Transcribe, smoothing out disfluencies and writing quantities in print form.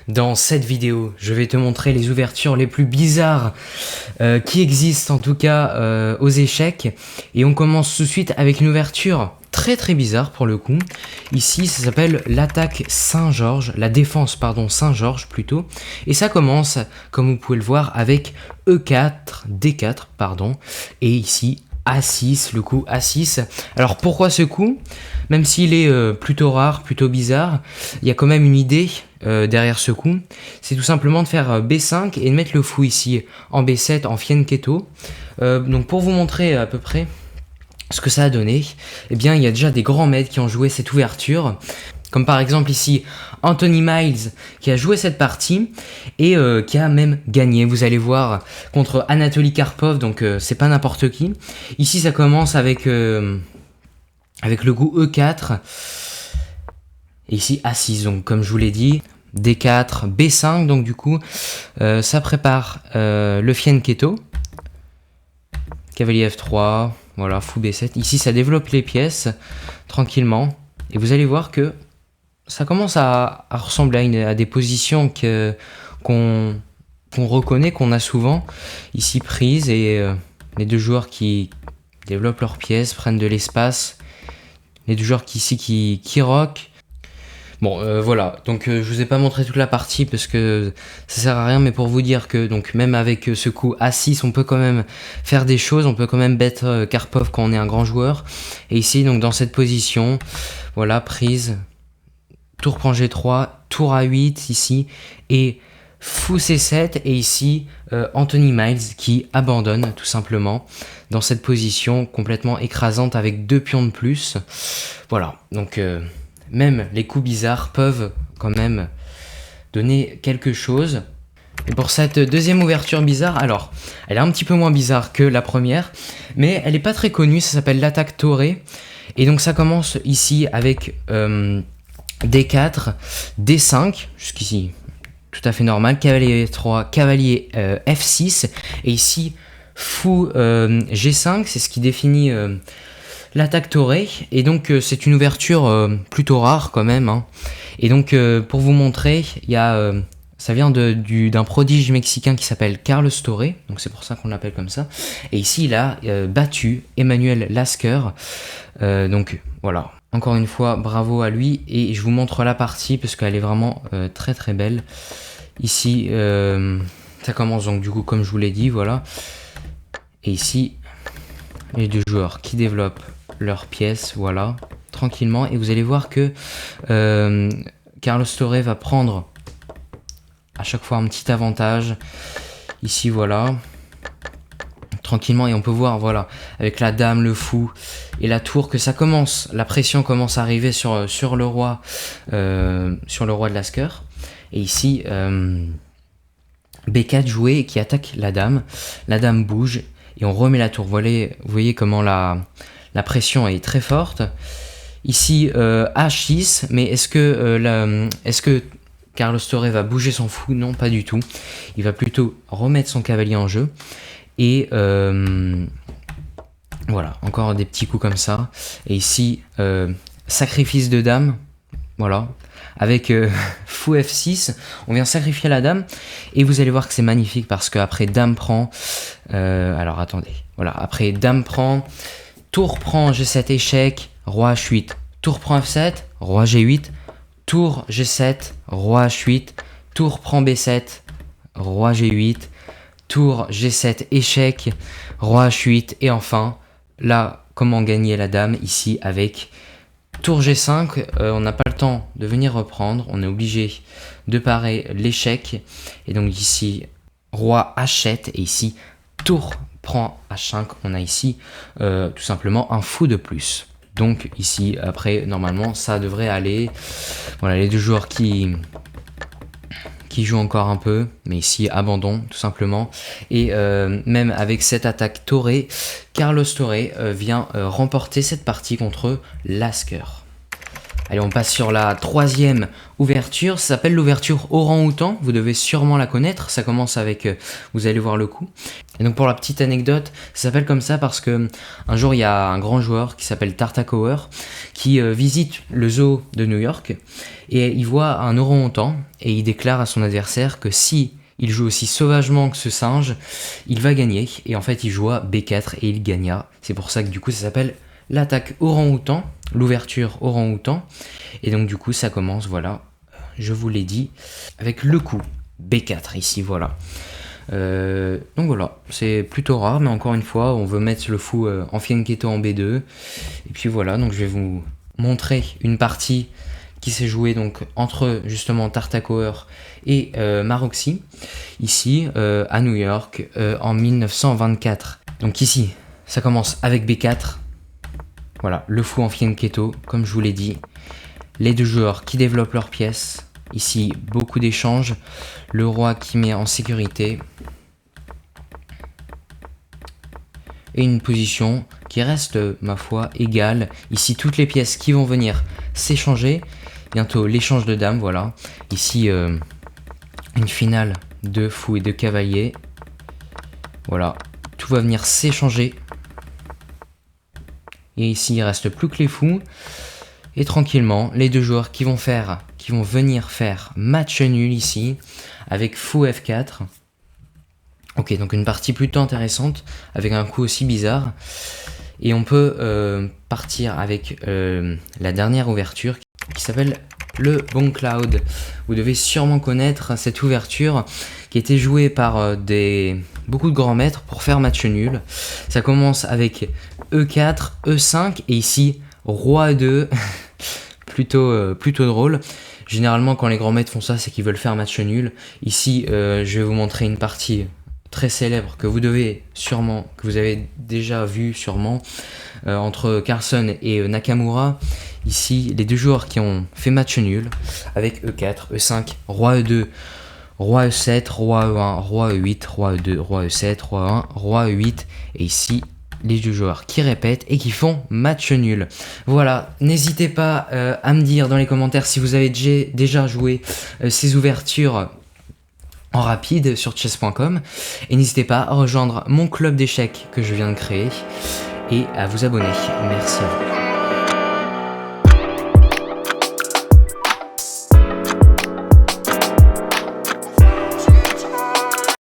Dans cette vidéo, je vais te montrer les ouvertures les plus bizarres qui existent en tout cas aux échecs. Et on commence tout de suite avec une ouverture très bizarre pour le coup. Ici, ça s'appelle l'attaque Saint-Georges, la défense pardon Saint-Georges plutôt. Et ça commence, comme vous pouvez le voir, avec E4, D4 pardon. Et ici, A6, le coup A6. Alors pourquoi ce coup? Même s'il est plutôt rare, plutôt bizarre, il y a quand même une idée derrière ce coup. C'est tout simplement de faire B5 et de mettre le fou ici en B7 en fianchetto. Donc pour vous montrer à peu près ce que ça a donné, eh bien il y a déjà des grands maîtres qui ont joué cette ouverture. Comme par exemple ici Anthony Miles qui a joué cette partie et qui a même gagné. Vous allez voir contre Anatoly Karpov, donc c'est pas n'importe qui. Ici ça commence avec le coup E4 et ici A6, donc comme je vous l'ai dit, D4, B5, donc du coup ça prépare le fianchetto, cavalier F3, voilà, fou B7. Ici ça développe les pièces tranquillement et vous allez voir que ça commence à ressembler à des positions qu'on reconnaît, qu'on a souvent ici prises, et les deux joueurs qui développent leurs pièces, prennent de l'espace, les deux joueurs qui rock. Bon voilà, donc je vous ai pas montré toute la partie parce que ça sert à rien, mais pour vous dire que donc même avec ce coup A6 on peut quand même faire des choses, on peut quand même battre Karpov quand on est un grand joueur. Et ici donc dans cette position, voilà, prise, tour prend G3, tour A8 ici, et fou C7, et ici Anthony Miles qui abandonne tout simplement dans cette position complètement écrasante avec deux pions de plus. Voilà, donc même les coups bizarres peuvent quand même donner quelque chose. Et pour cette deuxième ouverture bizarre, alors elle est un petit peu moins bizarre que la première, mais elle n'est pas très connue, ça s'appelle l'attaque Toré. Et donc ça commence ici avec D4, D5, jusqu'ici tout à fait normal, cavalier F3, cavalier F6, et ici fou G5, c'est ce qui définit l'attaque Toré. Et donc c'est une ouverture plutôt rare quand même, hein. Et donc pour vous montrer, il y a ça vient d'un prodige mexicain qui s'appelle Carlos Toré, donc c'est pour ça qu'on l'appelle comme ça. Et ici il a battu Emmanuel Lasker, donc voilà, encore une fois bravo à lui. Et je vous montre la partie parce qu'elle est vraiment très belle. Ici ça commence donc du coup comme je vous l'ai dit, voilà. Et ici les deux joueurs qui développent leurs pièces, voilà, tranquillement. Et vous allez voir que Carlos Toré va prendre à chaque fois un petit avantage. Ici, voilà, tranquillement. Et on peut voir, voilà, avec la dame, le fou et la tour, que ça commence, la pression commence à arriver sur le roi de Lasker. Et ici, B4 joué qui attaque la dame. La dame bouge et on remet la tour. Vous voyez comment la pression est très forte. Ici, H6, mais est-ce que Carlos Toré va bouger son fou? Non, pas du tout. Il va plutôt remettre son cavalier en jeu. Et voilà, encore des petits coups comme ça. Et ici, sacrifice de dame. Voilà. Avec fou F6, on vient sacrifier la dame. Et vous allez voir que c'est magnifique parce qu'après dame prend... alors attendez. Voilà, après dame prend... Tour prend G7 échec, roi H8. Tour prend F7, roi G8. Tour G7, roi H8. Tour prend B7, roi G8. Tour G7 échec, roi H8. Et enfin, là, comment gagner la dame ici avec tour G5. On n'a pas le temps de venir reprendre. On est obligé de parer l'échec. Et donc ici, roi H7. Et ici, tour prend H5, on a ici tout simplement un fou de plus. Donc ici, après, normalement, ça devrait aller. Voilà, les deux joueurs qui jouent encore un peu, mais ici, abandon, tout simplement. Et même avec cette attaque Toré, Carlos Toré vient remporter cette partie contre Lasker. Allez, on passe sur la troisième ouverture. Ça s'appelle l'ouverture orang-outan. Vous devez sûrement la connaître. Ça commence avec, vous allez voir le coup. Et donc pour la petite anecdote, ça s'appelle comme ça parce que un jour il y a un grand joueur qui s'appelle Tartakower qui visite le zoo de New York et il voit un orang-outan et il déclare à son adversaire que si il joue aussi sauvagement que ce singe, il va gagner. Et en fait, il joua B4 et il gagna. C'est pour ça que du coup, ça s'appelle l'attaque orang-outan, l'ouverture orang-outan. Et donc du coup, ça commence, voilà, je vous l'ai dit, avec le coup B4 ici, voilà. Donc voilà, c'est plutôt rare, mais encore une fois, on veut mettre le fou en fianchetto en B2. Et puis voilà, donc je vais vous montrer une partie qui s'est jouée donc entre justement Tartakower et Maroxy, ici à New York en 1924. Donc ici, ça commence avec B4. Voilà, le fou en fianchetto, comme je vous l'ai dit. Les deux joueurs qui développent leurs pièces. Ici, beaucoup d'échanges. Le roi qui met en sécurité. Et une position qui reste, ma foi, égale. Ici, toutes les pièces qui vont venir s'échanger. Bientôt, l'échange de dames, voilà. Ici, une finale de fou et de cavalier. Voilà, tout va venir s'échanger. Et ici, il reste plus que les fous. Et tranquillement, les deux joueurs qui vont venir faire match nul ici, avec fou F4. Ok, donc une partie plutôt intéressante, avec un coup aussi bizarre. Et on peut partir avec la dernière ouverture, qui s'appelle le Bon Cloud. Vous devez sûrement connaître cette ouverture, qui a été jouée par beaucoup de grands maîtres pour faire match nul. Ça commence avec E4, E5, et ici, Roi 2, plutôt drôle. Généralement, quand les grands maîtres font ça, c'est qu'ils veulent faire match nul. Ici, je vais vous montrer une partie très célèbre que vous avez déjà vu sûrement, entre Carlsen et Nakamura. Ici, les deux joueurs qui ont fait match nul, avec E4, E5, Roi E2, Roi E7, Roi E1, Roi E8, Roi E2, Roi E7, Roi E1, Roi E8, et ici, les deux joueurs qui répètent et qui font match nul. Voilà, n'hésitez pas à me dire dans les commentaires si vous avez déjà joué ces ouvertures en rapide sur chess.com, et n'hésitez pas à rejoindre mon club d'échecs que je viens de créer et à vous abonner. Merci à vous.